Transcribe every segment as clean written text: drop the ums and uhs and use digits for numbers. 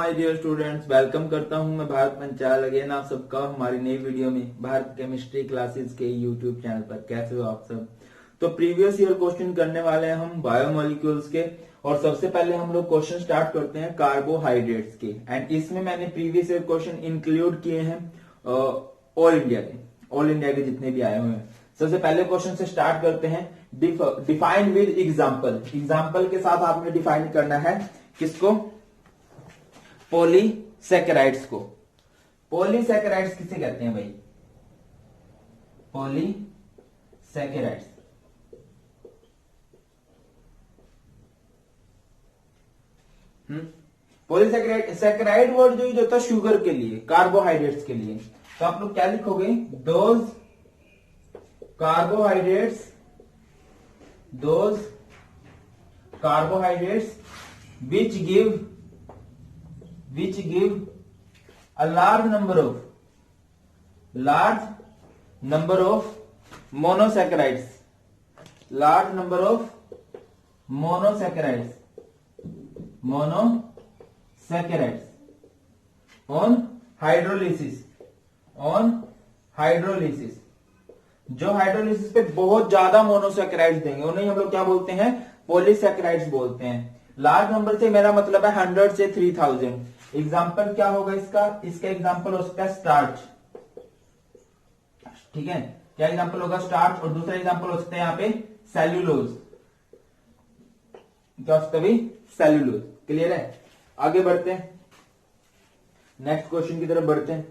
My dear students, welcome करता हूं मैं भारत पंचाल अगेन आप सबका हमारी नई वीडियो में भारत केमिस्ट्री क्लासेस के यूट्यूब चैनल पर। कैसे हो आप सब? तो प्रीवियस ईयर क्वेश्चन करने वाले हैं हम बायोमोलिक्यूल्स के। और सबसे पहले हम लोग क्वेश्चन स्टार्ट करते हैं कार्बोहाइड्रेट्स के। एंड इसमें मैंने प्रीवियस ईयर क्वेश्चन इंक्लूड किए हैं ऑल इंडिया के जितने भी आए हुए हैं। सबसे पहले क्वेश्चन से स्टार्ट करते हैं। डिफाइन विद एग्जाम्पल के साथ आपने डिफाइन करना है किसको? पॉलीसैकेराइड्स को। पॉलीसैकेराइड्स किसे कहते हैं भाई? पॉलीसैकेराइड्स पॉलीसैकेराइड वर्ड जो यूज होता है शुगर के लिए, कार्बोहाइड्रेट्स के लिए। तो आप लोग क्या लिखोगे? Those carbohydrates which give a large number of monosaccharides on hydrolysis जो हाइड्रोलिसिस पे बहुत ज्यादा मोनोसैकेराइड्स देंगे उन्हें हम लोग क्या बोलते हैं? पॉलीसैकेराइड्स बोलते हैं। लार्ज नंबर से मेरा मतलब है 100 से 3000। एग्जाम्पल क्या होगा इसका? इसका एग्जाम्पल हो सकता है स्टार्च। ठीक है, क्या एग्जाम्पल होगा? स्टार्च। और दूसरा एग्जाम्पल हो सकता है यहाँ पे सेल्यूलोज। क्या हो सकता है? सेल्यूलोज। क्लियर है? आगे बढ़ते हैं, नेक्स्ट क्वेश्चन की तरफ बढ़ते हैं।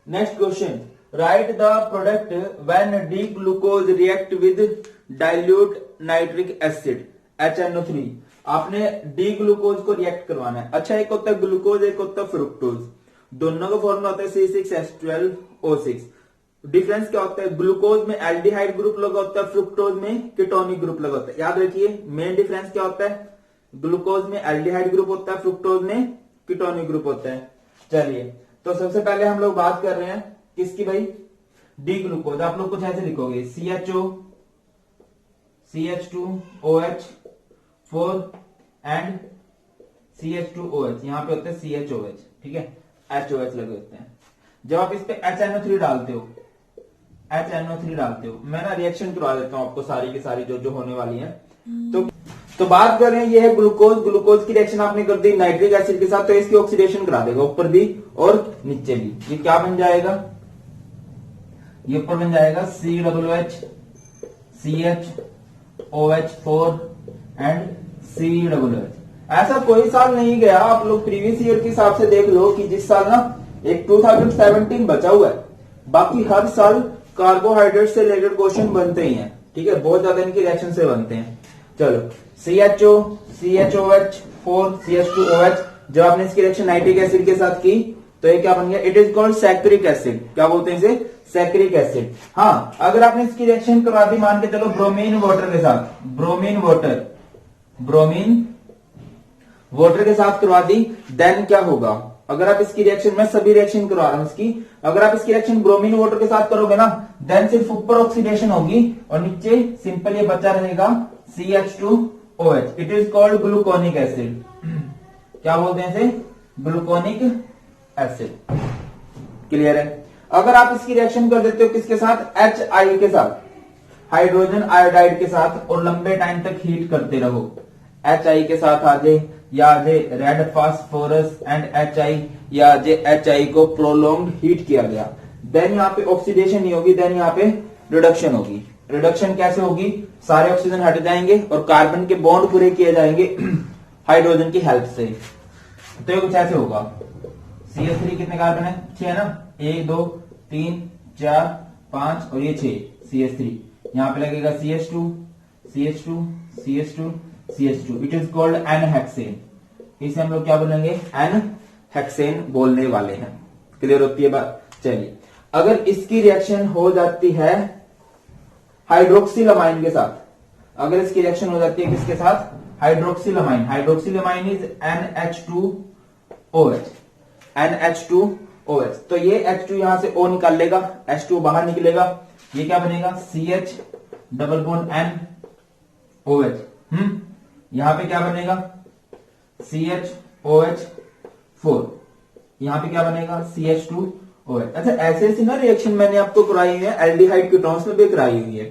Next question, right the product when D glucose react with dilute nitric acid HNO3। आपने डी ग्लूकोज को रिएक्ट करवाना है। अच्छा, एक होता है ग्लूकोज, एक होता है फ्रुक्टोज। दोनों का फॉर्मूला होता है C6H12O6। डिफरेंस क्या होता है? ग्लूकोज में एल्डिहाइड ग्रुप लगा होता है, फ्रुक्टोज में कीटोनिक ग्रुप लगा होता है। याद रखिए, मेन डिफरेंस क्या होता है? ग्लूकोज में एल्डिहाइड ग्रुप होता है, फ्रुक्टोज में कीटोनिक ग्रुप होता है। चलिए, तो सबसे पहले हम लोग बात कर रहे हैं किसकी भाई? D glucose. आप लोग कुछ ऐसे लिखोगे CHO CH2OH4 एंड CH2OH। यहां पे होता है CHOH। ठीक है, HOH लगे होते हैं। जब आप इस पे HNO3 डालते हो, मैं ना रिएक्शन करवा देता हूं आपको सारी की सारी जो होने वाली है। तो बात कर रहे हैं, ये है ग्लूकोज की रिएक्शन आपने कर दी नाइट्रिक एसिड के साथ, तो इसकी ऑक्सीडेशन करा देगा ऊपर भी और नीचे भी। ये क्या बन जाएगा? ये ऊपर बन जाएगा COOH CHOH4 एंड COOH। ऐसा कोई साल नहीं गया, आप लोग प्रीवियस ईयर के हिसाब से देख लो कि जिस साल ना एक 2017 बचा हुआ है, बाकी हर साल कार्बोहाइड्रेट से रिलेटेड क्वेश्चन बनते ही हैं। ठीक है, बहुत ज्यादा इनकी रिएक्शन से बनते हैं। चलो, CHO CHOH4 CH2OH। जब आपने इसकी रिएक्शन नाइट्रिक एसिड के साथ की तो ये क्या बन गया? It is called saccharic acid. क्या बोलते हैं इसे? Saccharic acid. हाँ, अगर आपने इसकी रिएक्शन करवा दी, मान के चलो ब्रोमीन वाटर के साथ, ब्रोमीन वाटर के साथ करवा दी, देन क्या होगा? अगर आप इसकी रिएक्शन, मैं सभी रिएक्शन करवा रहा हूं इसकी, अगर आप इसकी रिएक्शन ब्रोमीन वाटर के साथ करोगे ना, देन सिर्फ ऊपर ऑक्सीडेशन होगी और नीचे सिंपल ये बचा रहेगा CH2OH। It is called gluconic acid. क्या बोलते हैं इसे? Gluconic acid. क्लियर है? अगर आप इसकी रिएक्शन कर देते हो किसके साथ? HI के साथ, हाइड्रोजन आयोडाइड के साथ, और लंबे टाइम तक हीट करते रहो। HI के साथ आ जाए या आ जाए रेड फास्फोरस एंड HI, या आ जाए HI को प्रोलॉन्ग्ड हीट किया गया, देन यहाँ पे ऑक्सीडेशन नहीं होगी, देन यहाँ पे रिडक्शन होगी। रिडक्शन कैसे होगी? सारे ऑक्सीजन हट जाएंगे और कार्बन के बॉन्ड पूरे किए जाएंगे हाइड्रोजन की हेल्प से। तो ये कुछ ऐसे होगा। CH3 कितने कार्बन है? 6 है ना? 1 2 3 4 5 और ये 6 CH3। यहां पे लगेगा CH2 CH2 CH2 CH2। It is called n hexane. इसे हम लोग क्या बोलेंगे? एनहेक्सेन बोलने वाले हैं। क्लियर होती है बात? चलिए, अगर इसकी रिएक्शन हो जाती है हाइड्रोक्सिलमाइन के साथ, अगर इसकी रिएक्शन हो जाती है किसके साथ? हाइड्रोक्सिलमाइन इज NH2OH। तो ये H2 यहां से O निकाल लेगा, H2 बाहर निकलेगा, ये क्या बनेगा? CH double bond NOH। यहां पे क्या बनेगा? CHOH 4। यहाँ पे क्या बनेगा CH2OH। अच्छा ऐसे ऐसी ना रिएक्शन मैंने आपको कराई हुई है, एल्डिहाइड कीटोन्स में भी कराई हुई है,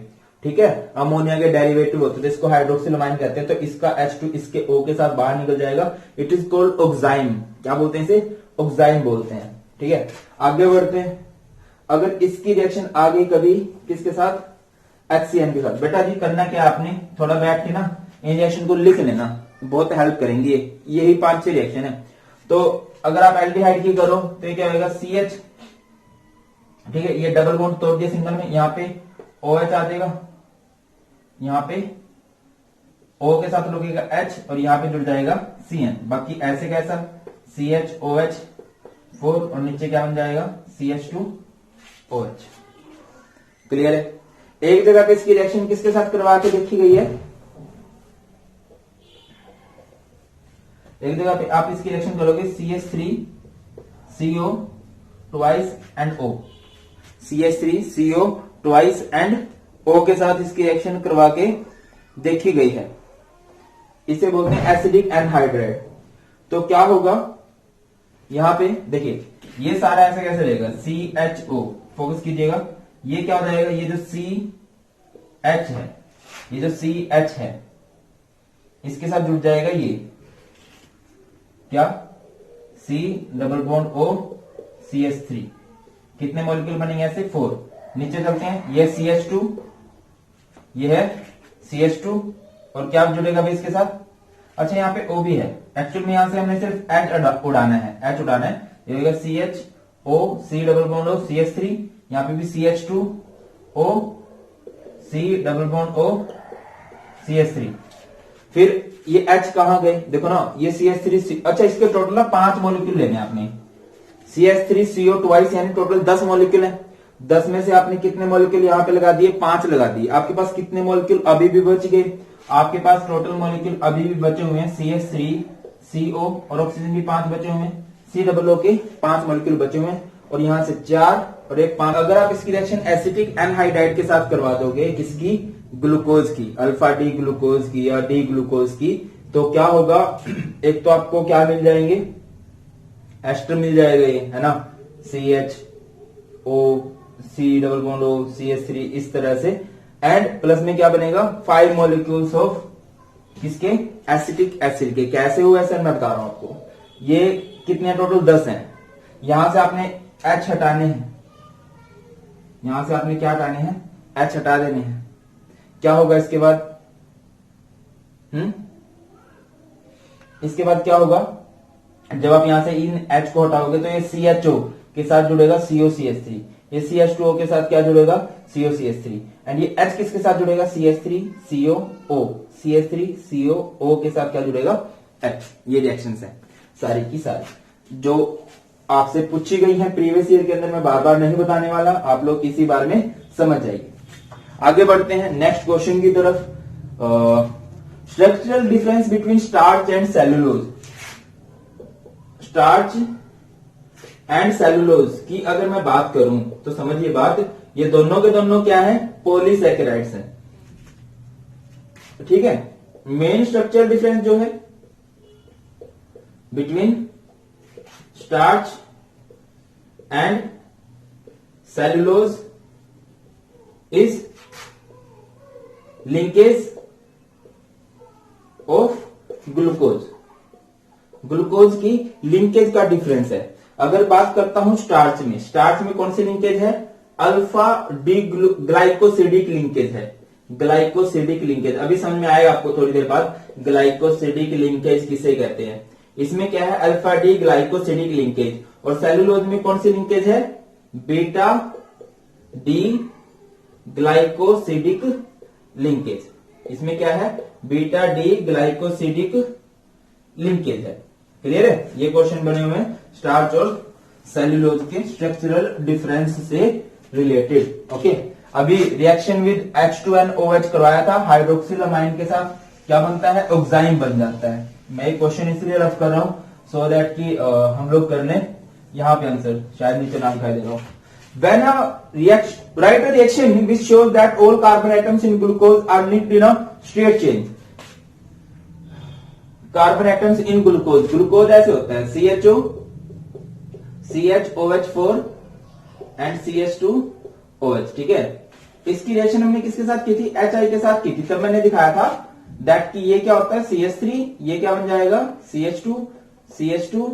ठीक है। अमोनिया के डेरिवेटिव होते हैं, इसको हाइड्रोक्सिलमाइन कहते हैं, तो इसका H2 इसके O के साथ बाहर निकल जाएगा। It is called oxime. क्या बोलते हैं इसे? ऑक्साइम बोलते हैं, ठीक है। आगे बढ़ते हैं। अगर इसकी रिएक्शन आ गई कभी किसके साथ? HCN के साथ। बेटा जी करना क्या आपने, थोड़ा बैठ के ना इन रिएक्शन को लिख लेना, बहुत हेल्प करेंगी यही 5-6 रिएक्शन है। तो अगर आप एल्डिहाइड की करो तो ये क्या होगा? CH, ठीक है, ये डबल बॉन्ड तोड़ दिया सिंगल में, यहाँ पे OH आ जाएगा, यहाँ पे O के साथ रुकेगा H और यहाँ पे जुड़ जाएगा CN। बाकी ऐसे कैसा? CHOH4 और नीचे क्या बन जाएगा? CH2OH। क्लियर है? एक जगह पे इसकी रिएक्शन किसके साथ करवा के देखी गई है? एक जगह पे आप इसकी रिएक्शन करोगे CH3CO twice and O, CH3CO twice and O के साथ इसकी रिएक्शन करवा के देखी गई है। इसे बोलते हैं एसिडिक एनहाइड्राइड। तो क्या होगा? यहां पे देखिए ये सारा ऐसे कैसे रहेगा? CHO, फोकस कीजिएगा, ये क्या हो जाएगा? ये जो CH है, ये जो CH है इसके साथ जुड़ जाएगा ये क्या? C double bond O CH3। कितने मॉलिक्यूल बनेंगे ऐसे? 4। नीचे चलते हैं, ये CH2, ये है CH2 और क्या जुड़ेगा भी इसके साथ? अच्छा यहाँ पे O भी है। एक्चुअल में यहां से हमने सिर्फ H उड़ाना है, H उड़ाना है। ये होगा CHO C double bond O CH3, यहाँ पे भी CH2O C double bond O CH3। फिर ये H कहां गए? देखो ना, ये CH3। अच्छा इसके टोटल ना 5 मॉलिक्यूल लेने आपने। CH3CO ट्वाइस यानी टोटल 10 मॉलिक्यूल है। 10 में से आपने कितने मॉलिक्यूल यहाँ पे लगा दिए? 5 लगा दिए। आपके पास कितने मॉलिक्यूल अभी भी बच गए? आपके पास टोटल मॉलिक्यूल अभी भी बचे हुए हैं CH3CO और ऑक्सीजन भी 5 बचे हुए हैं, COO के 5 मॉलिक्यूल बचे हुए हैं और यहां से 4 और एक 5। अगर आप इसकी रिएक्शन एसिटिक एनहाइड्राइड के साथ करवा दोगे, किसकी? ग्लूकोज की, अल्फा डी ग्लूकोज की या डी ग्लूकोज की, तो क्या होगा? एक तो आपको क्या मिल जाएंगे? एस्टर मिल जाएगा, ये है ना, CHO C double bond O CH3 इस तरह से। एंड प्लस में क्या बनेगा? 5 मॉलिक्यूल्स ऑफ किसके? एसिटिक एसिड के। कैसे हुआ ऐसा मैं बता रहा हूं आपको। ये कितने टोटल? 10 हैं। यहां से आपने H हटाने हैं, यहां से आपने क्या हटाने हैं? H हटा देने हैं। क्या होगा इसके बाद? इसके बाद क्या होगा? जब आप यहां से इन H को हटाओगे तो ये CHO के साथ जुड़ेगा COCH3, ये CH2O के साथ क्या जुड़ेगा? COCH3। एंड ये H किसके साथ जुड़ेगा? CH3COO, CH3COO के साथ क्या जुड़ेगा? H। ये रिएक्शंस है सारी की सारी जो आपसे पूछी गई है प्रीवियस ईयर के अंदर। मैं बार बार नहीं बताने वाला, आप लोग इसी बार में समझ जाइए। आगे बढ़ते हैं नेक्स्ट क्वेश्चन की तरफ। Structural difference between starch and cellulose. Starch and cellulose की अगर मैं बात करूं तो समझिए बात, ये दोनों के दोनों क्या है? पॉलीसैकेराइड्स हैं, ठीक है। मेन स्ट्रक्चरल डिफरेंस जो है between starch and cellulose is linkage of glucose. Glucose की लिंकेज का डिफरेंस है। अगर बात करता हूं स्टार्च में, स्टार्च में कौन सी लिंकेज है? अल्फा डी ग्लाइकोसिडिक लिंकेज है। ग्लाइकोसिडिक लिंकेज अभी समझ में आएगा आपको थोड़ी देर बाद। ग्लाइकोसिडिक लिंकेज किसे कहते हैं? इसमें क्या है? Alpha D glycosidic linkage. और सेलुलोज में कौन सी लिंकेज है? Beta D glycosidic linkage. इसमें क्या है? बीटा डी ग्लाइकोसिडिक लिंकेज है। क्लियर है? ये क्वेश्चन बने हुए हैं स्टार्च और सेलुलोज के स्ट्रक्चरल डिफरेंस से रिलेटेड। ओके, अभी रिएक्शन विद H2NOH करवाया था हाइड्रोक्सिलमाइन के साथ, क्या बनता है? ऑक्साइम बन जाता है। मैं ये क्वेश्चन इसलिए रफ कर रहा हूं सो दैट कि हम लोग कर लें। यहां पे आंसर शायद नीचे नाम दिखाई दे रहा हूं। When a reaction, write a reaction which shows that all carbon atoms in glucose are linked in a straight chain. Carbon atoms in glucose, glucose ऐसे होता है CHO, CHOH4 एंड CH2OH, ठीक है। इसकी रिएक्शन हमने किसके साथ की थी, HI के साथ की थी। तब मैंने दिखाया था दैट कि ये क्या होता है CH3, ये क्या बन जाएगा CH2, CH2,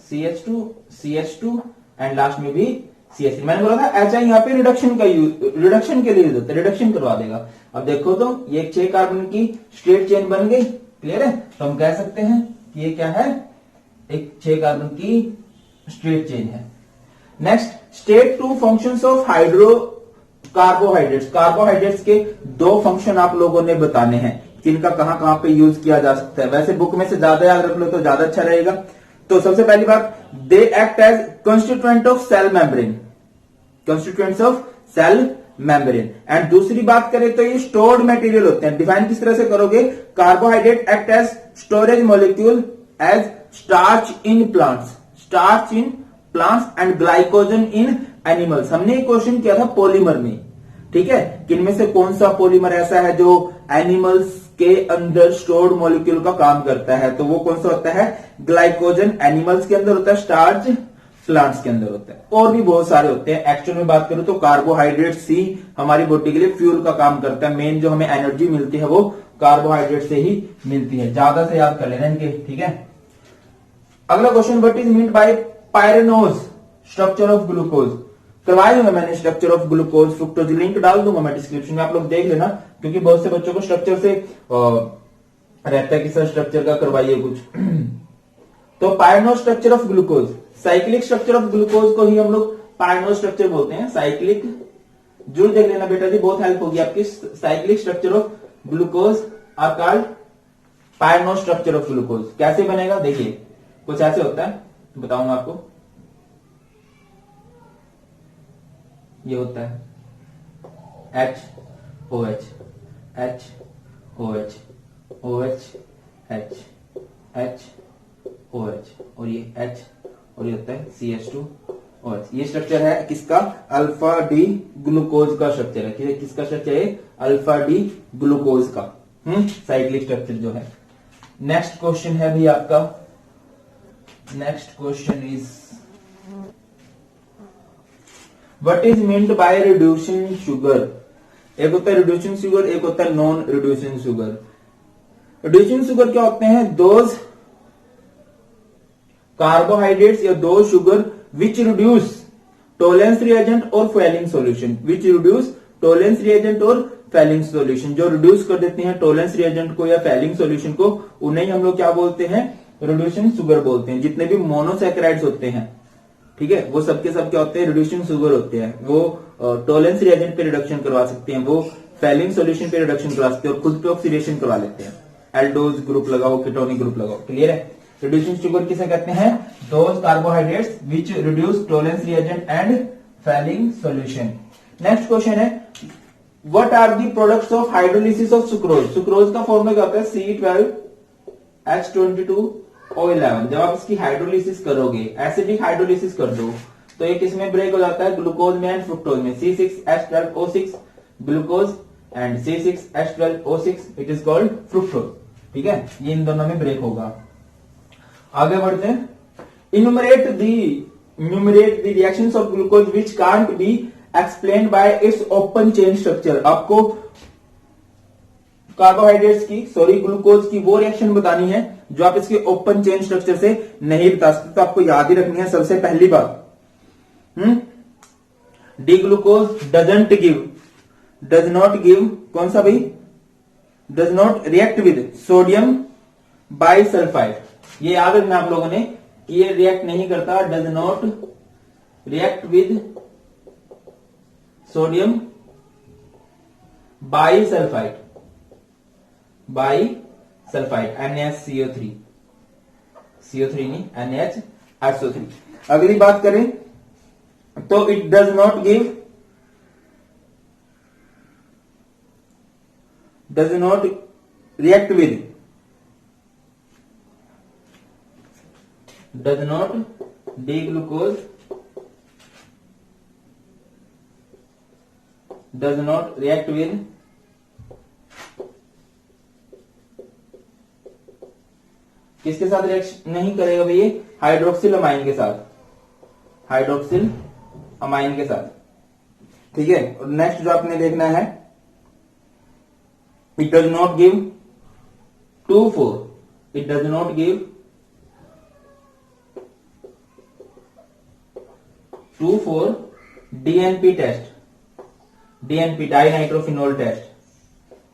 CH2, CH2 and last में भी CH3। मैंने बोला था HI यहाँ पे रिडक्शन का रिडक्शन के लिए यूज होता है, रिडक्शन करवा देगा। अब देखो तो ये 6 कार्बन की स्ट्रेट चेन बन गई, क्लियर है। तो हम कह सकते हैं कि ये क्या है, एक 6 कार्बन की स्ट्रेट चेन है। Next, state 2 functions of carbohydrates. Carbohydrates के 2 फंक्शन आप लोगों ने बताने हैं, जिनका कहां कहां पे यूज किया जा सकता है। वैसे बुक में से ज्यादा याद रख लो तो ज्यादा अच्छा रहेगा। तो सबसे पहली बात, they act as constituent of cell membrane, constituents of cell membrane. And दूसरी बात करें तो ये स्टोर्ड मटेरियल होते हैं। डिफाइन किस तरह से करोगे, carbohydrate act as storage molecule as starch in plants, starch in plants and glycogen in animals. हमने एक क्वेश्चन किया था पॉलीमर में, ठीक है, कि इनमें से कौन सा पॉलीमर ऐसा है जो एनिमल्स के अंदर स्टोर्ड मॉलिक्यूल का काम करता है। तो वो कौन सा होता है, ग्लाइकोजन एनिमल्स के अंदर होता है, स्टार्च प्लांट्स के अंदर होता है। और भी बहुत सारे होते हैं। एक्चुअल में बात करूं तो कार्बोहाइड्रेट सी हमारी बॉडी के लिए फ्यूल का काम करता है। मेन जो हमें एनर्जी मिलती है वो कार्बोहाइड्रेट से ही मिलती है। ज्यादा से याद कर लेना इनके, ठीक है। अगला question, what is meant bye pyranose structure of glucose. करवाए हुए मैंने structure of glucose, fructose, link डाल दूंगा मैं डिस्क्रिप्शन में, आप लोग देख लेना, क्योंकि बहुत से बच्चों को स्ट्रक्चर से रहता है कि सर स्ट्रक्चर का करवाइए कुछ। तो pyranose structure of glucose, cyclic structure of glucose को ही हम लोग पायरेनोज स्ट्रक्चर बोलते हैं। साइक्लिक, जरूर देख लेना बेटा जी, बहुत हेल्प होगी आपकी। Cyclic structure of glucose are called pyranose structure of glucose. कैसे बनेगा देखिए, कुछ ऐसे होता है, बताऊंगा आपको। ये होता है HOH, HOH, OH, HOH, और ये H, और ये होता है CH2OH। ये स्ट्रक्चर है किसका, अल्फा डी ग्लूकोज का स्ट्रक्चर है। किसका स्ट्रक्चर है, अल्फा डी ग्लूकोज का साइक्लिक स्ट्रक्चर जो है। नेक्स्ट क्वेश्चन है भी आपका, next question is what is meant by reducing sugar. एक होता है रिड्यूसिंग शुगर, एक होता है non reducing sugar. Reducing sugar क्या होते हैं, दोज कार्बोहाइड्रेट्स या दो sugar which reduce Tollens reagent or Fehling solution, which reduce Tollens reagent or Fehling solution. जो रिड्यूस कर देते हैं टोलेंस रिएजेंट को या फैलिंग सॉल्यूशन को, उन्हें हम लोग क्या बोलते हैं, रिड्यूसिंग शुगर बोलते हैं। जितने भी मोनोसैकेराइड्स होते हैं, ठीक है, वो सबके सब क्या होते हैं, रिड्यूसिंग शुगर होते हैं। वो टोलेंस रिएजेंट पे रिडक्शन करवा सकते हैं, वो फैलिंग सॉल्यूशन पे रिडक्शन करवा सकते हैं, और खुद पे ऑक्सीडेशन करवा लेते हैं। एल्डोज ग्रुप लगाओ, कीटोनिक ग्रुप लगाओ, क्लियर है। रिड्यूसिंग शुगर किसे कहते हैं, those carbohydrates which reduce Tollens reagent and Fehling solution. Next question है, what are the products of hydrolysis of sucrose. Sucrose का फॉर्मूला क्या होता है, C12H22O11। जब आप इसकी हाइड्रोलिसिस करोगे, एसिडिक हाइड्रोलिसिस कर दो, तो ये किसमें ब्रेक हो जाता है, ग्लूकोज में एंड फ्रुक्टोज में। C6H12O6 glucose and C6H12O6 it is called fructose, ठीक है। ये इन दोनों में ब्रेक होगा। आगे बढ़ते हैं, enumerate the reactions of glucose which can't be explained bye it's open chain structure. आपको कार्बोहाइड्रेट्स की, सॉरी ग्लूकोज की वो रिएक्शन बतानी है जो आप इसके ओपन चेन स्ट्रक्चर से नहीं बता सकते। तो आपको याद ही रखनी है सबसे पहली बात, D glucose does not give, कौन सा भाई, does not react with sodium bisulphide. ये याद रखना आप लोगों ने कि ये रिएक्ट नहीं करता, does not react with sodium bisulphide, NaCO3, CO3 नहीं, NaHSO3। अगली बात करें तो it does not give, does not react with, does not D glucose does not react with किसके साथ रिएक्शन नहीं करेगा भैया? हाइड्रोक्सिल अमाइन के साथ, हाइड्रोक्सिल अमाइन के साथ। ठीक है, और नेक्स्ट जो आपने देखना है, it does not give 2,4, it does not give 2,4 DNP test, DNP dinitrophenol test.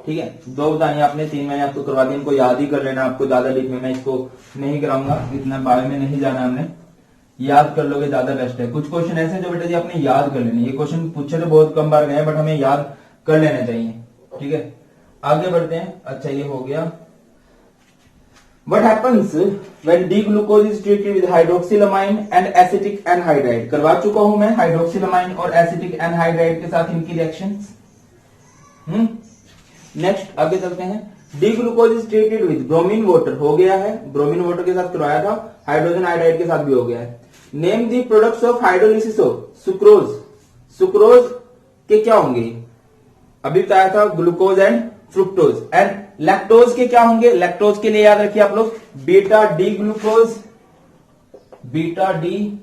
ठीक है, 2 बतानी आपने, 3 मैंने आपको करवा दी, इनको याद ही कर लेना। आपको ज्यादा डीप में मैं इसको नहीं कराऊंगा, इतना बारे में नहीं जाना हमने, याद कर लोगे ज्यादा बेस्ट है। कुछ क्वेश्चन ऐसे जो बेटा जी आपने याद कर लेने, ये क्वेश्चन पूछे तो बहुत कम बार गए बट हमें याद कर लेना चाहिए। ठीक है, आगे बढ़ते हैं। अच्छा ये हो गया। What happens when D-glucose is treated with hydroxylamine and acetic anhydride? करवा चुका हूं मैं हाइड्रोक्सिलामाइन और एसिटिक एनहाइड्राइड के साथ इनकी रिएक्शंस। नेक्स्ट आगे चलते हैं। D-glucose is treated with bromine water, हो गया है, ब्रोमीन वाटर के साथ करवाया था, हाइड्रोजन आयोडाइड के साथ भी हो गया है। Name the products of hydrolysis of sucrose, sucrose के क्या होंगे? अभी बताया था glucose and fructose. And lactose के क्या होंगे? लैक्टोज के लिए याद रखिए आप लोग, beta D glucose, beta D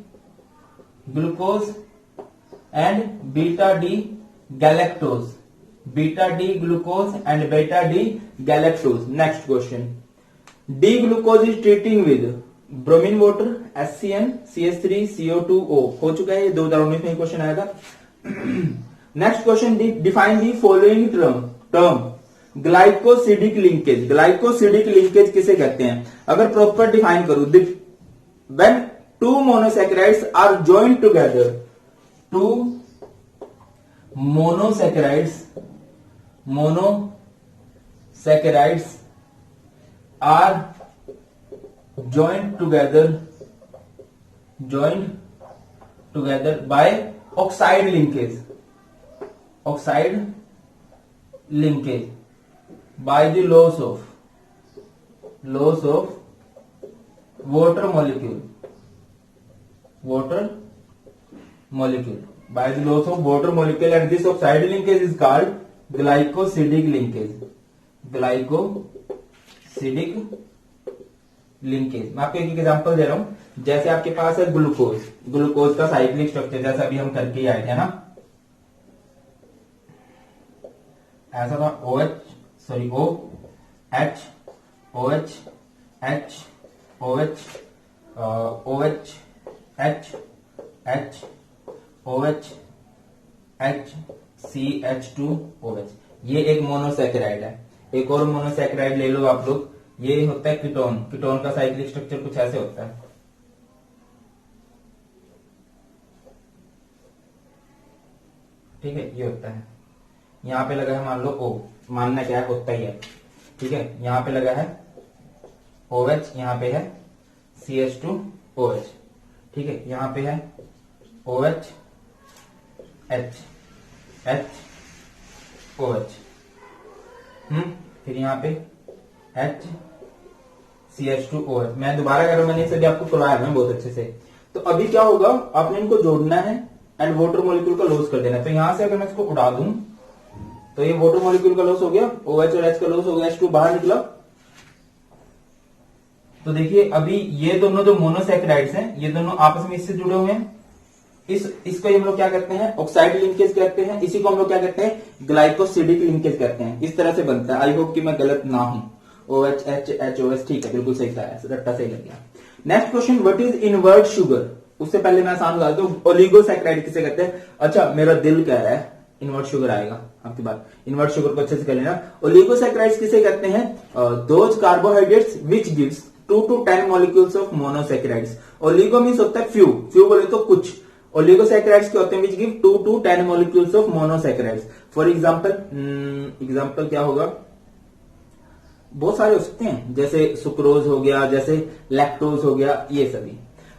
glucose and beta D galactose, beta D glucose and beta D galactose. Next question, D glucose is treating with bromine water, HCN, CH3, CO2O। हो चुका है, ये 2019 में क्वेश्चन आया था। Next question, define the following term glycosidic linkage. Glycosidic linkage किसे कहते हैं? अगर प्रॉपर डिफाइन करूं, when 2 monosaccharides are joined together, 2 monosaccharides are joined together by oxide linkage, by the loss of water molecule, by the loss of water molecule, and this oxide linkage is called glycosidic linkage, linkage. मैं आपको एक example दे रहा हूं, जैसे आपके पास है glucose, glucose का cyclic structure जैसा अभी हम करके ही आए थे ना, ऐसा था OH, sorry OH, OH, H, OH, OH, H, H, OH, H, CH2OH। ये एक मोनोसैकेराइड है। एक और मोनोसैकेराइड ले लो आप लोग, ये होता है कीटोन। कीटोन का साइक्लिक स्ट्रक्चर कुछ ऐसे होता है। ठीक है, ये होता है, यहां पे लगा है मान लो O, मानना क्या है, होता ही है। ठीक है, यहां पे लगा है OH, यहां पे है CH2OH। ठीक है, यहां पे है OH, H, OH, फिर यहां पे H, CH2OH। मैं दोबारा कर रहा हूं, मैंने इसे भी आपको करवाया है बहुत अच्छे से। तो अभी क्या होगा, आपने इनको जोड़ना है एंड वाटर मॉलिक्यूल का लॉस कर देना है। तो यहां से अगर मैं इसको उड़ा दूं तो ये वाटर मॉलिक्यूल का लॉस हो गया, OH और H का लॉस हो गया, H2 बाहर निकला। तो देखिए अभी ये दोनों जो मोनोसैकेराइड्स हैं, ये दोनों आपस में इससे जुड़े हुए हैं। इसको हम लोग क्या कहते हैं? ऑक्साइड लिंकेज कहते हैं। इसी को हम लोग क्या कहते हैं? ग्लाइकोसिडिक लिंकेज कहते हैं। इस तरह से बनता है। आई होप कि मैं गलत ना हूं। OH, H, HOS, ठीक है, बिल्कुल सही था, रट्टा सही लग गया। Next question, what is invert sugar? उससे पहले मैं आसान बता दूं, ओलिगोसैकेराइड किसे कहते हैं? अच्छा, मेरा दिल कह रहा है इनवर्ट शुगर आएगा आपकी बात, इनवर्ट शुगर को अच्छे से कर लेना। ओलिगोसैकेराइड्स किसे कहते हैं? Those carbohydrates which gives 2 to 10 molecules of monosaccharides. Oligo means होता है फ्यू, फ्यू बोले तो कुछ। ओलिगोसैकेराइड्स के होते हैं which give 2 to 10 molecules of monosaccharides. For example क्या होगा? बहुत सारे हो सकते हैं, जैसे सुक्रोज हो गया, जैसे लैक्टोज हो गया, ये सभी।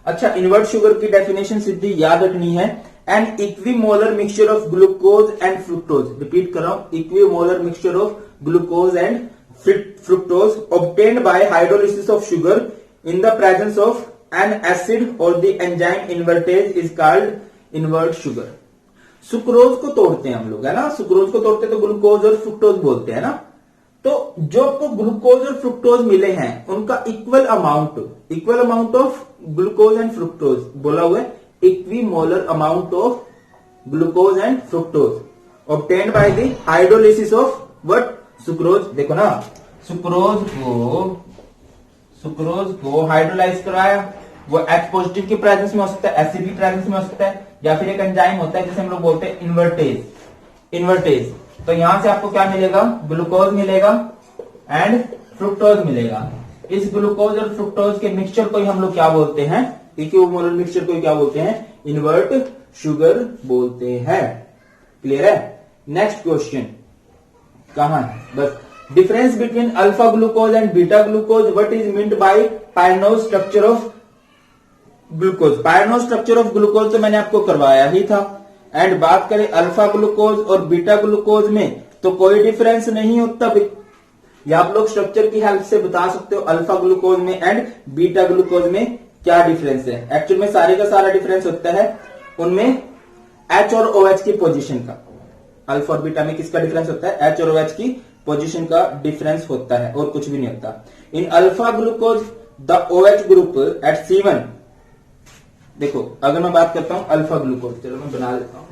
अच्छा, इनवर्ट शुगर की डेफिनेशन सिद्धि याद रखनी है, an equimolar mixture of glucose and fructose. Repeat कर रहा हूं, equimolar mixture of glucose and fructose obtained by hydrolysis of sugar in the presence of an acid or the enzyme invertase is called invert sugar। Sucrose को तोड़ते हैं हम लोग, है ना, सुक्रोज को तोड़ते तो ग्लूकोज और फ्रुक्टोज बोलते हैं ना। तो जो आपको ग्लूकोज और फ्रुक्टोज मिले हैं उनका equal amount of glucose and fructose बोला हुआ है, equimolar amount of glucose and fructose obtained by the hydrolysis of what, sucrose. देखो ना, सुक्रोज को हाइड्रोलाइज कराया, वो H पॉजिटिव की प्रेजेंस में हो सकता है, एसिड की प्रेजेंस में हो सकता है, या फिर एक एंजाइम होता है जिसे हम लोग बोलते हैं इन्वर्टेज। तो यहां से आपको क्या मिलेगा, ग्लूकोज मिलेगा एंड फ्रुक्टोज मिलेगा। इस ग्लूकोज और फ्रुक्टोज के मिक्सचर को ही हम लोग क्या बोलते हैं, इक्विमोलर मिक्सचर को क्या बोलते हैं, इन्वर्ट शुगर बोलते हैं। क्लियर है। नेक्स्ट क्वेश्चन कहां है, बस difference between alpha glucose and beta glucose, what is meant bye pyranose structure of glucose. Pyranose structure of glucose तो मैंने आपको करवाया ही था। एंड बात करें अल्फा ग्लूकोज और बीटा ग्लूकोज में तो कोई डिफरेंस नहीं होता, या आप लोग स्ट्रक्चर की हेल्प से बता सकते हो अल्फा ग्लूकोज में एंड बीटा ग्लूकोज में क्या डिफरेंस है। एक्चुअल में सारे का सारा डिफरेंस होता है उनमें H और OH की पोजीशन का। अल्फा और बीटा में किसका डिफरेंस होता है, H और OH की पोजीशन का डिफरेंस होता है और कुछ भी नहीं होता। In alpha glucose the OH group at C1, देखो अगर मैं बात करता हूं अल्फा ग्लूकोज, चलो मैं बना लेता हूं।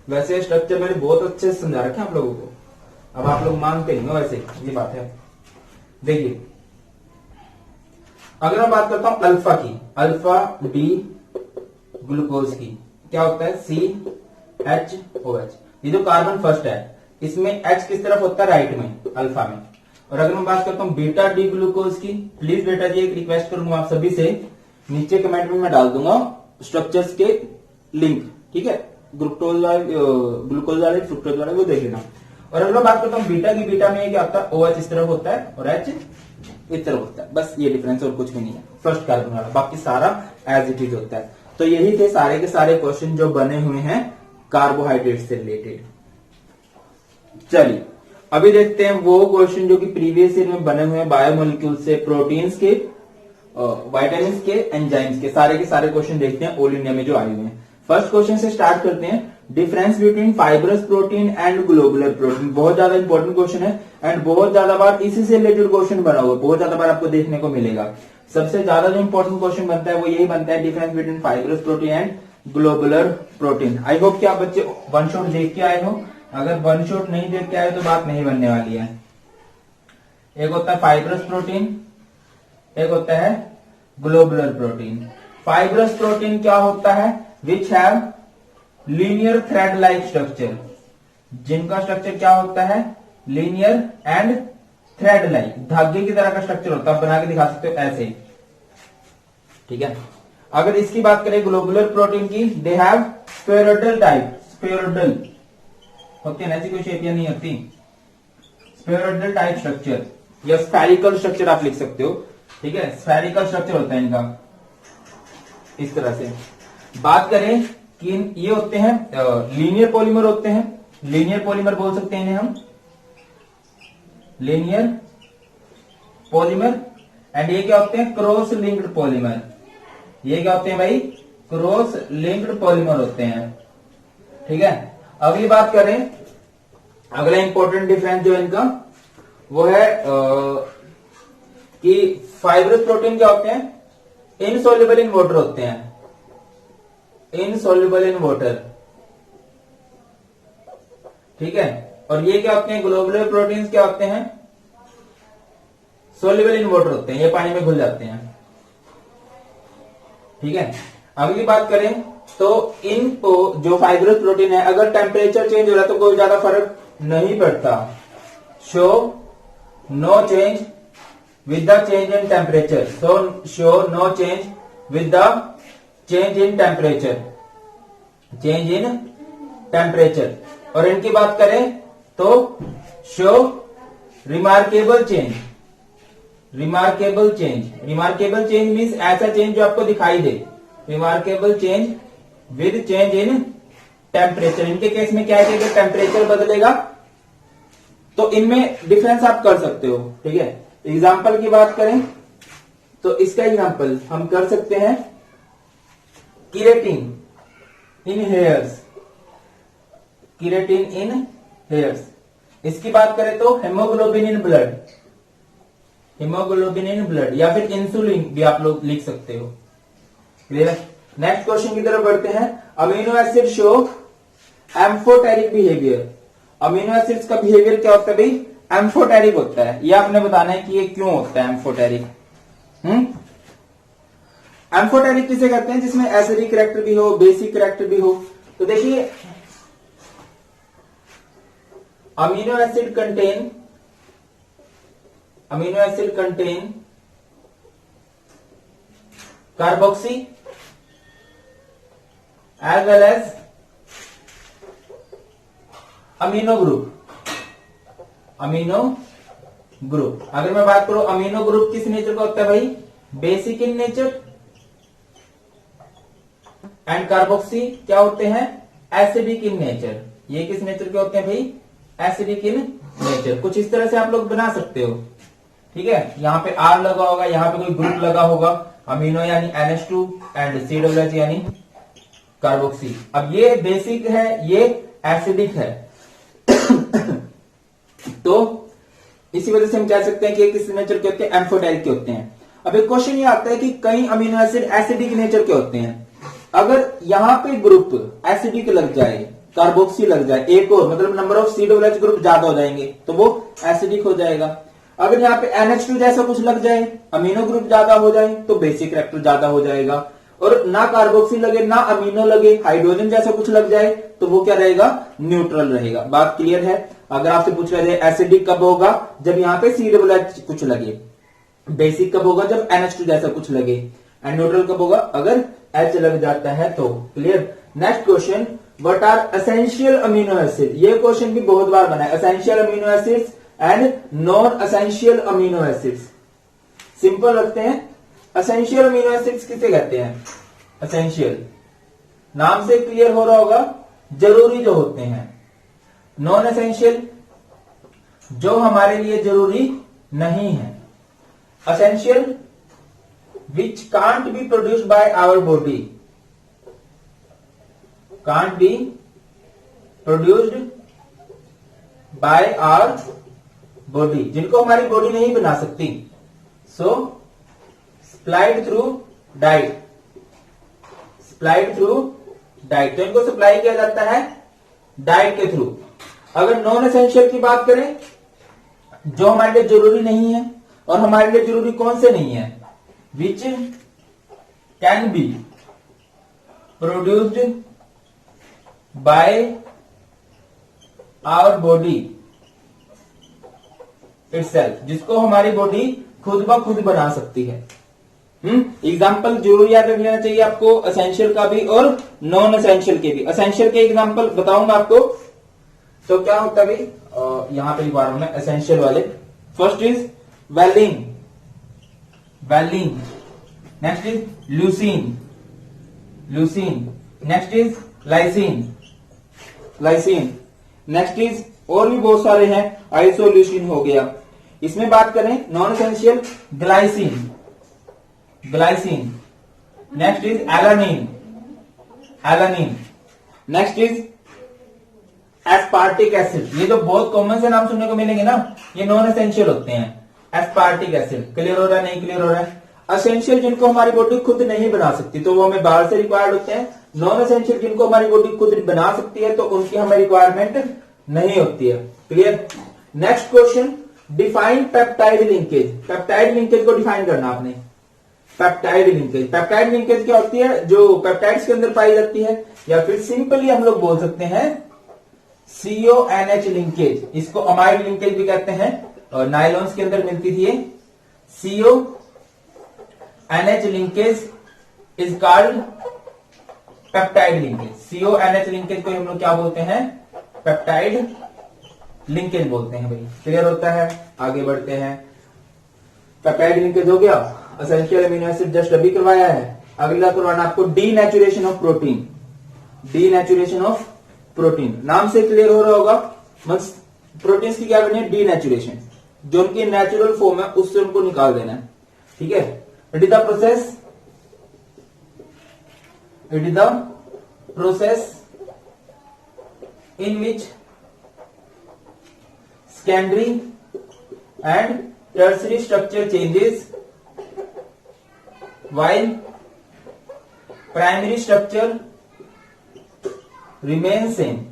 वैसे स्ट्रक्चर मैंने बहुत अच्छे से समझा रखा है आप लोगों को, अब आप लोग मानते नहीं हो, वैसे ये बात है। देखिए अगर मैं बात करता हूं अल्फा की, अल्फा डी ग्लूकोज की, क्या होता है CHOH। ये जो कार्बन फर्स्ट है इसमें H किस तरफ होता है, राइट में अल्फा में। और अगर मैं बात करता हूं बीटा डी ग्लूकोज की, प्लीज बेटा जी एक रिक्वेस्ट करूंगा आप सभी से, नीचे कमेंट में मैं डाल दूंगा स्ट्रक्चर्स के लिंक, ठीक है, ग्लूकोज वाले फ्रुक्टोज वाले वो देख लेना। और अगर मैं बात करता हूँ बीटा की, बीटा में क्या होता है, OH इस तरफ होता है और H इस तरफ होता है, बस ये डिफरेंस और कुछ भी नहीं है फर्स्ट कार्बन वाला, बाकी सारा एज इट इज होता है। तो यही थे सारे के सारे क्वेश्चन जो बने हुए हैं कार्बोहाइड्रेट से रिलेटेड। चलिए अभी देखते हैं वो क्वेश्चन जो कि प्रीवियस ईयर में बने हुए हैं बायोमोलिक्यूल से, प्रोटीन्स के, विटामिन्स के, एंजाइम्स के, सारे क्वेश्चन देखते हैं ऑल इंडिया में जो आए हुए हैं। फर्स्ट क्वेश्चन से स्टार्ट करते हैं, difference between fibrous protein and globular protein. बहुत ज्यादा इंपॉर्टेंट क्वेश्चन है एंड बहुत ज्यादा बार इसी से रिलेटेड क्वेश्चन बना हुआ है, बहुत ज्यादा बार आपको देखने को मिलेगा। सबसे ज्यादा जो इंपॉर्टेंट क्वेश्चन बनता है वो यही बनता है, difference between fibrous protein and globular protein. I hope कि आप बच्चे वन शॉट देख के आए हो, अगर वन शॉट नहीं देख के आए तो बात नहीं बनने वाली है। एक होता है फाइब्रस प्रोटीन, एक होता है ग्लोबुलर प्रोटीन। फाइब्रस प्रोटीन क्या होता है, which have linear thread like structure, जिनका स्ट्रक्चर क्या होता है, लीनियर एंड थ्रेड लाइक, धागे की तरह का स्ट्रक्चर होता है, बना के दिखा सकते हो ऐसे, ठीक है। अगर इसकी बात करें ग्लोबुलर प्रोटीन की, दे हैव स्फेरोइडल टाइप, स्फेरोइडल होती है ना, ऐसी कोई शेप या नहीं होती, स्फेरोइडल टाइप स्ट्रक्चर या स्फेरिकल स्ट्रक्चर आप लिख सकते हो, ठीक है, स्फेरिकल स्ट्रक्चर होता है इनका इस तरह से। बात करें कि ये होते हैं लीनियर पॉलीमर होते हैं, लीनियर पॉलीमर बोल सकते हैं इन्हें हम, लीनियर पॉलीमर। एंड ये क्या होते हैं, क्रॉस लिंक्ड पॉलीमर। ये क्या होते हैं भाई, क्रॉस लिंक्ड पॉलीमर होते हैं, ठीक है। अब ये बात करें अगला इंपॉर्टेंट डिफरेंस जो इनका वो है कि फाइब्रस प्रोटीन क्या होते हैं, इनसॉल्युबल इन वाटर होते हैं, इनसॉल्युबल इन वाटर, ठीक है। और ये क्या होते हैं, ग्लोबुलर प्रोटीन्स क्या होते हैं, सोल्युबल इन वाटर होते हैं, ये पानी में घुल जाते हैं, ठीक है। अगली बात करें तो इन जो फाइब्रस प्रोटीन है, अगर टेम्परेचर चेंज हो रहा है तो कोई ज्यादा फर्क नहीं पड़ता, show no change with the change in temperature, so show no change with the change in temperature, change in temperature. और इनकी बात करें तो show remarkable change, remarkable change, remarkable change means ऐसा चेंज जो आपको दिखाई दे, remarkable change with change in temperature. इनके केस में क्या है कि अगर टेम्परेचर बदलेगा तो इनमें डिफरेंस आप कर सकते हो, ठीक है। एग्जाम्पल की बात करें तो इसका एग्जाम्पल हम कर सकते हैं केराटिन इन हेयर्स, केराटिन इन हेयर्स। इसकी बात करें तो haemoglobin in blood, haemoglobin in blood, या फिर इंसुलिन भी आप लोग लिख सकते हो। क्लियर है। नेक्स्ट क्वेश्चन की तरफ बढ़ते हैं। Amino acid show amphoteric behaviour. Amino acids का बिहेवियर क्या होता है भाई? एम्फोटेरिक होता है। ये आपने बताना है कि ये क्यों होता है एम्फोटेरिक। एम्फोटेरिक किसे कहते हैं? जिसमें एसिडिक कैरेक्टर भी हो, बेसिक कैरेक्टर भी हो। तो देखिए, amino acid contain carboxy as well as amino group. अगर मैं बात करूं अमीनो ग्रुप किस नेचर का होता है भाई? Basic in nature. And carboxy क्या होते हैं? Acidic in nature. ये किस नेचर के होते हैं भाई? Acidic in nature. कुछ इस तरह से आप लोग बना सकते हो। ठीक है, यहां पे आर लगा होगा, यहां पे कोई ग्रुप लगा होगा, अमीनो यानी NH2 एंड COOH यानी कार्बोक्सी। अब ये बेसिक है, ये एसिडिक है। तो इसी वजह से हम कह सकते हैं कि ये किस नेचर के होते हैं? एम्फोटेरिक के होते हैं। अब एक क्वेश्चन ये आता है कि कई अमीनो एसिड एसिडिक नेचर के होते हैं। अगर यहां पे ग्रुप एसिडिक लग जाए, कार्बोक्सी लग जाए, एक और मतलब नंबर ऑफ COOH ग्रुप ज्यादा हो जाएंगे तो वो एसिडिक हो जाएगा। अगर यहाँ पे NH2 जैसा कुछ लग जाए, अमीनो ग्रुप ज्यादा हो जाए तो बेसिक कैरेक्टर ज्यादा हो जाएगा। और ना कार्बोक्सी लगे ना अमीनो लगे, हाइड्रोजन जैसा कुछ लग जाए तो वो क्या रहेगा? न्यूट्रल रहेगा। बात क्लियर है। अगर आपसे पूछ रहे थे एसिडिक कब होगा? जब यहाँ पे COOH कुछ लगे। बेसिक कब होगा? जब NH2 जैसा कुछ लगे। एंड न्यूट्रल कब होगा? अगर H लग जाता है तो। Clear. Next question, what are essential amino acid? ये क्वेश्चन भी बहुत बार बना है। Essential amino acids and non essential amino acids. Simple रखते हैं। एसेंशियल अमीनो एसिड्स किसे कहते हैं? एसेंशियल नाम से क्लियर हो रहा होगा, जरूरी जो होते हैं। नॉन एसेंशियल जो हमारे लिए जरूरी नहीं है। Essential which can't be produced by our body, can't be produced by our body, जिनको हमारी बॉडी नहीं बना सकती। सो सप्लाइड थ्रू डाइट, तो इनको सप्लाई किया जाता है डाइट के थ्रू। अगर नॉन एसेंशियल की बात करें, जो हमारे लिए जरूरी नहीं है, और हमारे लिए जरूरी कौन से नहीं है? Which can be produced by our body itself, जिसको हमारी बॉडी खुद ब खुद बना सकती है। एग्जाम्पल जरूर याद रख लेना चाहिए आपको, एसेंशियल का भी और नॉन एसेंशियल के भी। एसेंशियल के एग्जाम्पल बताऊंगा आपको। तो क्या होता है भाई? यहां पे लिखवा रहा हूं मैं एसेंशियल वाले। First is valine, next is leucine, next is lysine, next is और भी बहुत सारे हैं, आइसोल्यूसिन हो गया। इसमें बात करें non essential, glycine, next is alanine, next is aspartic acid. ये जो बहुत कॉमन से नाम सुनने को मिलेंगे ना, ये नॉन एसेंशियल होते हैं। Aspartic acid. क्लियर हो रहा है? नहीं क्लियर हो रहा है? एसेंशियल जिनको हमारी बॉडी खुद नहीं बना सकती तो वो हमें बाहर से रिक्वायर्ड होते हैं। नॉन एसेंशियल जिनको हमारी बॉडी खुद बना सकती है तो उनकी हमें रिक्वायरमेंट नहीं होती है। Clear. Next question, define peptide linkage. Peptide linkage को डिफाइन करना आपने। पेप्टाइड लिंकेज क्या होती है? जो पेप्टाइड्स के अंदर पाई जाती है, या फिर सिंपली हम लोग बोल सकते हैं CONH लिंकेज। इसको अमाइड लिंकेज भी कहते हैं, और नायलॉन्स के अंदर मिलती थी ये। CONH linkage is called peptide linkage. CONH linkage को हम लोग क्या बोलते हैं? पेप्टाइड लिंकेज बोलते हैं भाई। क्लियर होता है? आगे बढ़ते हैं। पेप्टाइड लिंकेज हो गया। एसेंशियल अमीनो एसिड जस्ट अभी करवाया है। अगला करवाना आपको डीनेचुरेशन ऑफ प्रोटीन। नाम से क्लियर हो रहा होगा, प्रोटीन की क्या करनी है? डीनेचुरेशन। जो उनकी नेचुरल फॉर्म है उससे उनको निकाल देना है। ठीक है। It is the process in which secondary and tertiary structure changes while primary structure remains same.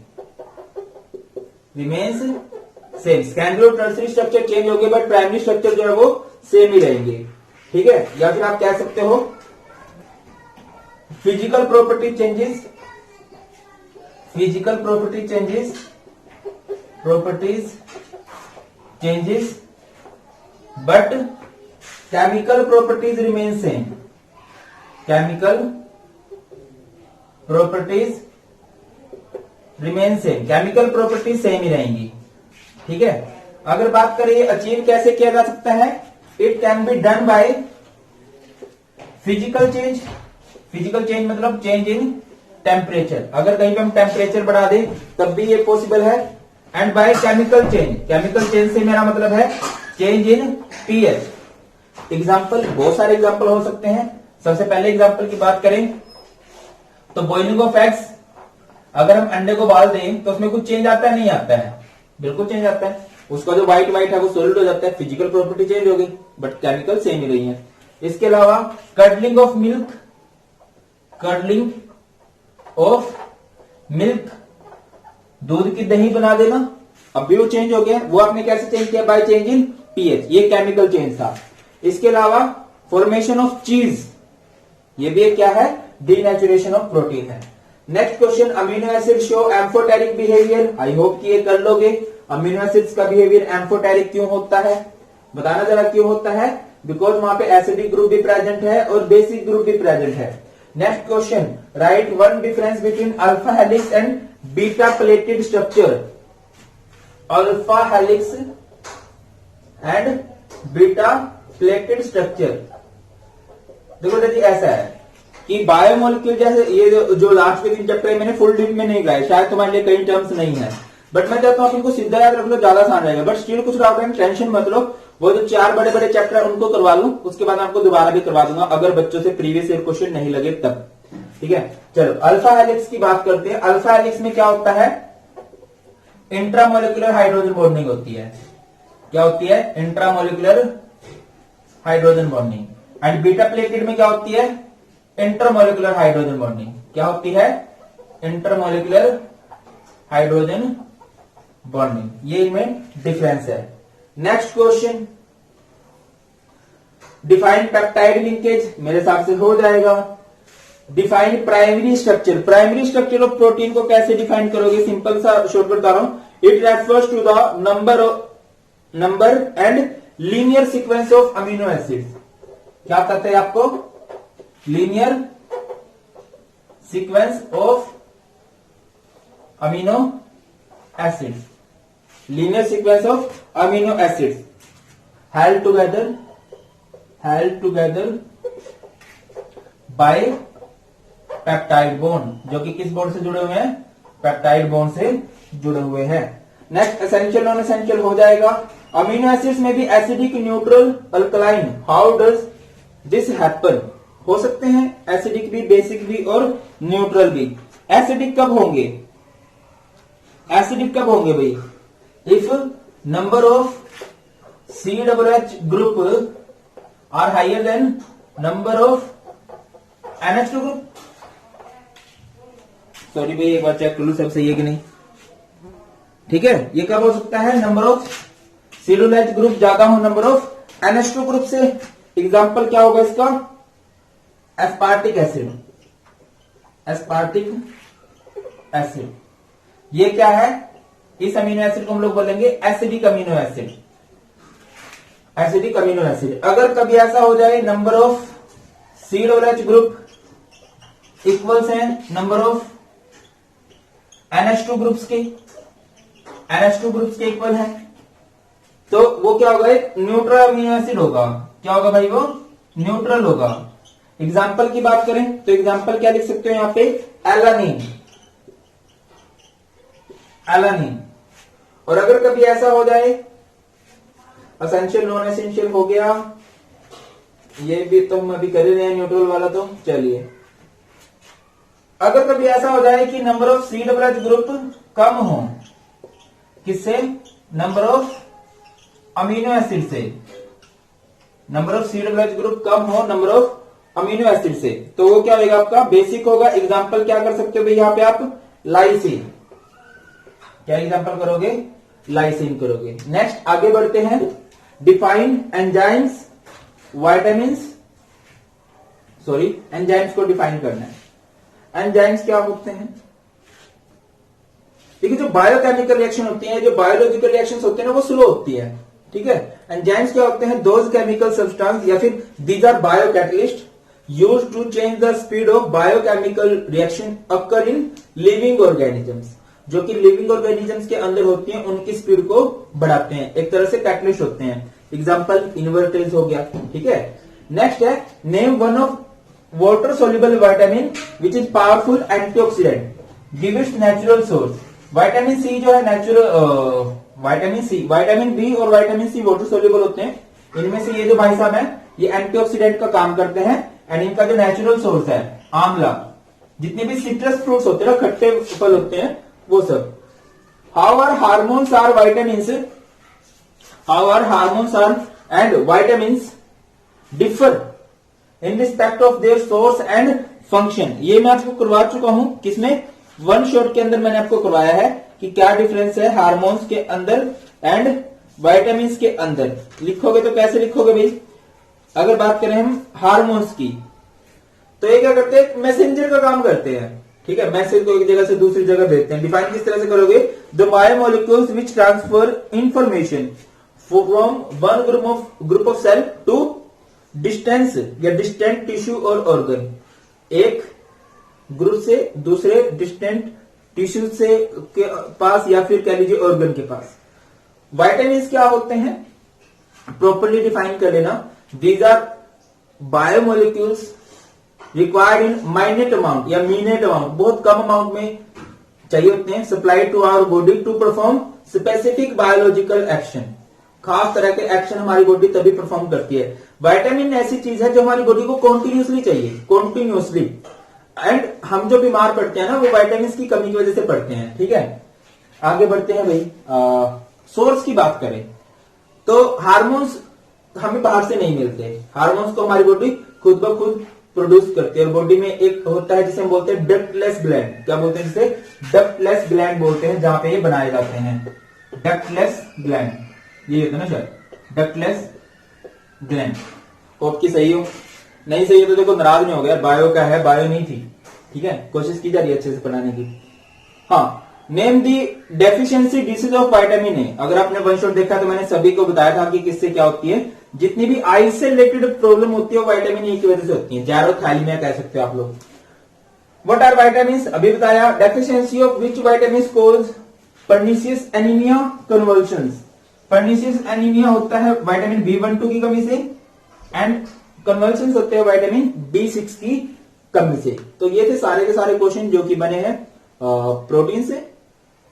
Secondary और टर्सरी स्ट्रक्चर चेंज हो गए बट प्राइमरी स्ट्रक्चर जो है वो सेम ही रहेंगे, ठीक है। या फिर आप कह सकते हो physical property changes but chemical properties remain same. Chemical properties same ही रहेंगी, ठीक है। अगर बात करें अचीव कैसे किया जा सकता है, it can be done by physical change मतलब चेंज इन टेम्परेचर, अगर कहीं पे हम टेम्परेचर बढ़ा दें तब भी ये पॉसिबल है। एंड बाय केमिकल चेंज से मेरा मतलब है चेंज इन पीएच। एग्जाम्पल, बहुत सारे एग्जाम्पल हो सकते हैं। सबसे पहले एग्जाम्पल की बात करें तो बॉइलिंग ऑफ एग्स, अगर हम अंडे को बाल दें तो उसमें कुछ चेंज आता है, नहीं आता है, बिल्कुल चेंज आता है। उसका जो व्हाइट है वो सॉलिड हो जाता है, फिजिकल प्रॉपर्टी चेंज हो गई बट केमिकल सेम ही रही है। इसके अलावा कडलिंग ऑफ मिल्क, दूध की दही बना देना, अब भी वो चेंज हो गया। वो आपने कैसे चेंज किया, बाय चेंज इन पीएच, ये केमिकल चेंज था। इसके अलावा फॉर्मेशन ऑफ चीज, ये भी एक क्या है, डीनेचुरेशन ऑफ प्रोटीन है। Next question, amino acid show amphoteric behaviour. I hope कि ये कर लोगे। अमीनो एसिड्स का बिहेवियर एम्फोटेरिक क्यों होता है, बताना जरा क्यों होता है। बिकॉज वहां पे एसिडिक ग्रुप भी प्रेजेंट है और बेसिक ग्रुप भी प्रेजेंट है। Next question, right one difference between alpha helix and beta pleated structure. Alpha helix and beta pleated structure, देखो जी ऐसा है कि बायोमोलिक्यूल जैसे ये जो लास्ट के 3 चैप्टर है मैंने फुल डीप में नहीं कराए, शायद तुम्हारे लिए कई टर्म्स नहीं है, बट मैं चाहता हूं आप इनको सीधा याद रख लो, ज्यादा आसान रहेगा। बट स्टिल कुछ डाउट है, टेंशन मत लो, वो जो 4 बड़े बड़े चैप्टर है उनको करवा लूं, उसके बाद आपको दोबारा भी करवा दूंगा अगर बच्चों से प्रीवियस ईयर क्वेश्चन नहीं लगे तब, ठीक है। चलो अल्फा हेलिक्स की बात करते हैं। अल्फा हेलिक्स में क्या होता है, इंट्रामोलिकुलर हाइड्रोजन बॉन्डिंग होती है। क्या होती है, intramolecular hydrogen bonding. And beta pleated में क्या होती है, इंटरमोलिकुलर हाइड्रोजन बॉन्डिंग। क्या होती है, इंटरमोलिकुलर हाइड्रोजन बॉन्डिंग, ये इनमें डिफरेंस है। Next question, define peptide linkage, मेरे हिसाब से हो जाएगा। Define primary structure of protein को कैसे डिफाइन करोगे, सिंपल सा शॉर्टकट बता रहा हूं। It refers to the number and linear sequence of amino acids. क्या कहते हैं आपको, linear sequence of amino acids, linear sequence of amino acids held together by peptide bond, जो कि किस बॉन्ड से जुड़े हुए हैं, पेप्टाइड बॉन्ड से जुड़े हुए हैं। नेक्स्ट एसेंशियल नॉन एसेंशियल हो जाएगा। अमीनो एसिड्स में भी acidic, neutral, alkaline, how does this happen, हो सकते हैं एसिडिक भी, बेसिक भी और न्यूट्रल भी। एसिडिक कब होंगे भाई, if number of COOH group are higher than number of NH2 group. Sorry भाई, एक बार चेक कर लो सब सही है कि नहीं, ठीक है। ये कब हो सकता है, नंबर ऑफ COOH ग्रुप ज्यादा हो नंबर ऑफ NH2 ग्रुप से। एग्जाम्पल क्या होगा इसका, एस्पार्टिक एसिड। ये क्या है, इस अमीनो एसिड को हम लोग बोलेंगे एसिडिक अमीनो एसिड। अगर कभी ऐसा हो जाए number of COOH group equals है नंबर ऑफ NH2 ग्रुप्स के इक्वल है, तो वो क्या होगा, एक न्यूट्रल अमीनो एसिड होगा। क्या होगा भाई, वो न्यूट्रल होगा। एग्जाम्पल की बात करें तो एग्जाम्पल क्या लिख सकते हो यहां पे, एलानीन। और अगर कभी ऐसा हो जाए, एसेंशियल नॉन एसेंशियल हो गया, ये भी तो हम अभी कर रहे हैं न्यूट्रल वाला, तो चलिए अगर कभी ऐसा हो जाए कि नंबर ऑफ COOH ग्रुप कम हो, किससे, नंबर ऑफ अमीनो एसिड से, number of C double H group कम हो नंबर ऑफ अमीनो एसिड से, तो वो क्या होगा आपका बेसिक होगा। एग्जाम्पल क्या कर सकते हो भाई यहाँ पे आप, लाइसिन, क्या एग्जाम्पल करोगे, लाइसिन करोगे। नेक्स्ट आगे बढ़ते हैं, define enzymes vitamin, sorry enzymes को डिफाइन करना है। एंजाइम्स क्या होते हैं, देखिए जो बायोकेमिकल रिएक्शन होती है, जो बायोलॉजिकल रिएक्शन होते हैं ना, वो स्लो होती है, ठीक है। एंजाइम्स क्या होते हैं, दोज केमिकल सब्सटेंस या फिर these are bio catalyst used to change the speed of biochemical reaction occur in living organisms, जो कि लिविंग ऑर्गेनिजम्स के अंदर होती हैं, उनकी स्पीड को बढ़ाते हैं, एक तरह से कैटलिस्ट होते हैं। एग्जांपल इन्वर्टेज हो गया, ठीक है। नेक्स्ट है, name one of water soluble vitamin which is powerful antioxidant, give its natural source. Vitamin C जो है नेचुरल, विटामिन बी और विटामिन सी वाटर सोल्यूबल होते हैं। इनमें से ये जो भाई साहब है ये एंटीऑक्सीडेंट का काम करते हैं, एंड इनका जो नेचुरल सोर्स है आंवला, जितने भी सिट्रस फ्रूट्स होते हैं ना, खट्टे फल होते हैं वो सब। How are hormones are vitamins, how are hormones are and vitamins differ in respect of their source and function. ये मैं आपको करवा चुका हूं, किसमें, वन शॉट के अंदर मैंने आपको करवाया है कि क्या डिफरेंस है हार्मोन्स के अंदर एंड विटामिन्स के अंदर। लिखोगे तो कैसे लिखोगे भाई, अगर बात करें हम हार्मोन्स की, तो ये क्या करते हैं, मैसेंजर का काम करते हैं, ठीक है। मैसेज को एक जगह से दूसरी जगह भेजते हैं। डिफाइन किस तरह से करोगे, the biomolecules which transfer information from one group of cell to distance या डिस्टेंट टिश्यू और ऑर्गन, एक ग्रुप से दूसरे डिस्टेंट टिश्यू से के पास या फिर कह लीजिए ऑर्गन के पास। विटामिन्स क्या होते हैं, प्रॉपरली डिफाइन कर लेना, these are biomolecules required in minute amount या मीनेट अमाउंट, बहुत कम अमाउंट में चाहिए होते हैं, supply to our body to perform specific biological action, खास तरह के एक्शन हमारी बॉडी तभी परफॉर्म करती है। विटामिन ऐसी चीज है जो हमारी बॉडी को कॉन्टिन्यूसली चाहिए, कॉन्टिन्यूसली, एंड हम जो बीमार पड़ते हैं ना वो विटामिन की कमी की वजह से पड़ते हैं, ठीक है। आगे बढ़ते हैं भाई, सोर्स की बात करें तो हार्मोन्स हमें बाहर से नहीं मिलते, हार्मोन्स को हमारी बॉडी खुद ब खुद प्रोड्यूस करती है। और बॉडी में एक होता है जिसे हम बोलते हैं डक्टलेस ग्लैंड, क्या बोलते हैं जिसे, डक्टलेस ग्लैंड बोलते हैं, जहां पे ये बनाए जाते हैं, डक्टलेस ग्लैंड, ये होता है ना शायद, डक्टलेस ग्लैंड। होप की सही हो, नहीं सही है तो देखो नाराज नहीं हो गया, बायो का है, बायो नहीं थी, ठीक है, कोशिश की जा रही है अच्छे से पढ़ाने की। हाँ, name the deficiency disease of vitamin A. अगर आपने वन शॉट देखा तो मैंने सभी को बताया था कि किससे क्या होती है, जितनी भी आई से रिलेटेड प्रॉब्लम होती है वो विटामिन ए की वजह से होती है, जैरोथैलेमिया कह सकते हो आप लोग। व्हाट आर विटामिन्स, अभी बताया, deficiency of which vitamins cause pernicious anaemia convergence. Pernicious anaemia होता है विटामिन B12 की कमी से, एंड कन्वर्जन्स होते हैं विटामिन B6 की कमी से। तो ये थे सारे के सारे क्वेश्चन जो कि बने हैं प्रोटीन से,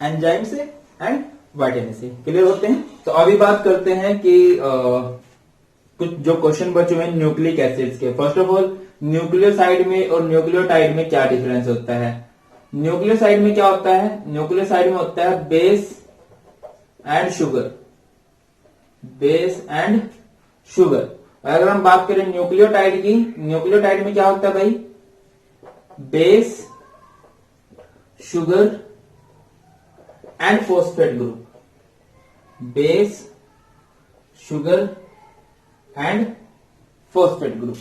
एंजाइम से एंड विटामिन से। क्लियर होते हैं। तो अभी बात करते हैं कि कुछ जो क्वेश्चन बचे हुए न्यूक्लिक एसिड्स के। फर्स्ट ऑफ ऑल, न्यूक्लियोसाइड में और न्यूक्लियोटाइड में क्या डिफरेंस होता है। न्यूक्लियोसाइड में क्या होता है, न्यूक्लियोसाइड में होता है base and sugar, base and sugar. अगर हम बात करें न्यूक्लियोटाइड की, न्यूक्लियोटाइड में क्या होता है भाई, base, sugar and phosphate group, base, sugar and phosphate group.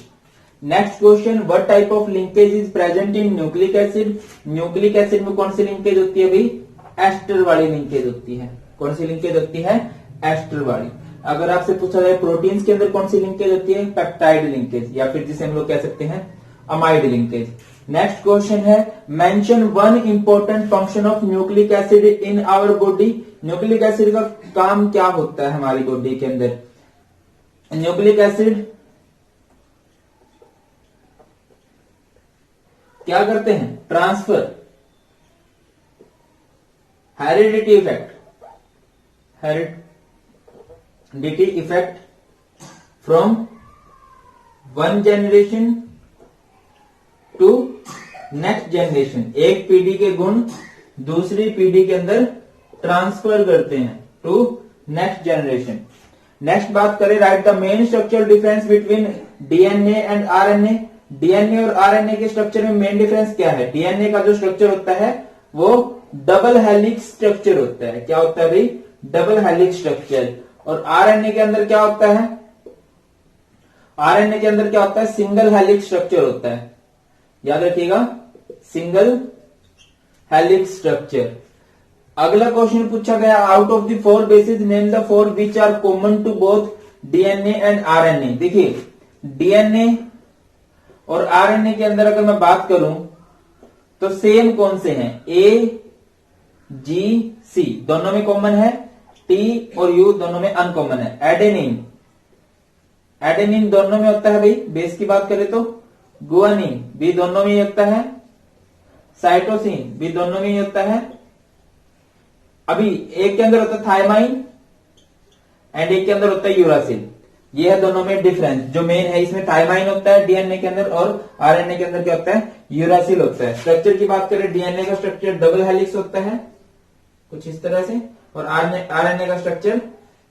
Next question, what type of linkage is present in nucleic acid. Nucleic acid में कौन सी लिंकेज होती है भाई, एस्टर वाली लिंकेज होती है। कौन सी लिंकेज होती है, एस्टर वाली। अगर आपसे पूछा जाए प्रोटीन्स के अंदर कौन सी लिंकेज होती है, पेप्टाइड लिंकेज, या फिर जिसे हम लोग कह सकते हैं अमाइड लिंकेज। नेक्स्ट क्वेश्चन है, mention one important function of nucleic acid in our body. Nucleic acid का काम क्या होता है हमारी बॉडी के अंदर। न्यूक्लिक एसिड क्या करते हैं, transfer, heredity effect, heredity effect from one generation to next generation. एक पीढ़ी के गुण दूसरी पीढ़ी के अंदर ट्रांसफर करते हैं टू नेक्स्ट जनरेशन। नेक्स्ट बात करें, right the main structural difference between DNA and RNA. DNA और आरएनए के स्ट्रक्चर में मेन डिफरेंस क्या है? डीएनए का जो स्ट्रक्चर होता है वो डबल हेलिक्स स्ट्रक्चर होता है। क्या होता है भाई? Double helix structure. और आरएनए के अंदर क्या होता है? आरएनए के अंदर क्या होता है? सिंगल हेलिक्स स्ट्रक्चर होता है। याद रखिएगा, सिंगल हेलिक्स स्ट्रक्चर। अगला क्वेश्चन पूछा गया, out of the 4 bases name the 4 which are common to both DNA and RNA. देखिए, डीएनए और आरएनए के अंदर अगर मैं बात करूं तो सेम कौन से हैं? ए, जी, सी दोनों में कॉमन है, टी और यू दोनों में अनकॉमन है। एडेनिन, एडेनिन दोनों में होता है भाई, बेस की बात करें तो। गुआनिन भी दोनों में ही होता है, साइटोसिन भी दोनों में ही होता है। अभी एक के अंदर होता है थायमाइन एंड एक के अंदर होता है यूरासिल। ये है दोनों में डिफरेंस जो मेन है। इसमें थायमाइन होता है डीएनए के अंदर और आरएनए के अंदर क्या होता है? यूरासिल होता है। स्ट्रक्चर की बात करें, डीएनए का स्ट्रक्चर डबल हेलिक्स होता है कुछ इस तरह से, और आरएनए का स्ट्रक्चर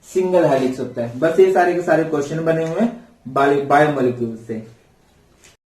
सिंगल हेलिक्स होता है। बस ये सारे के सारे क्वेश्चन बने हुए हैं बायोमोलिक्यूल से।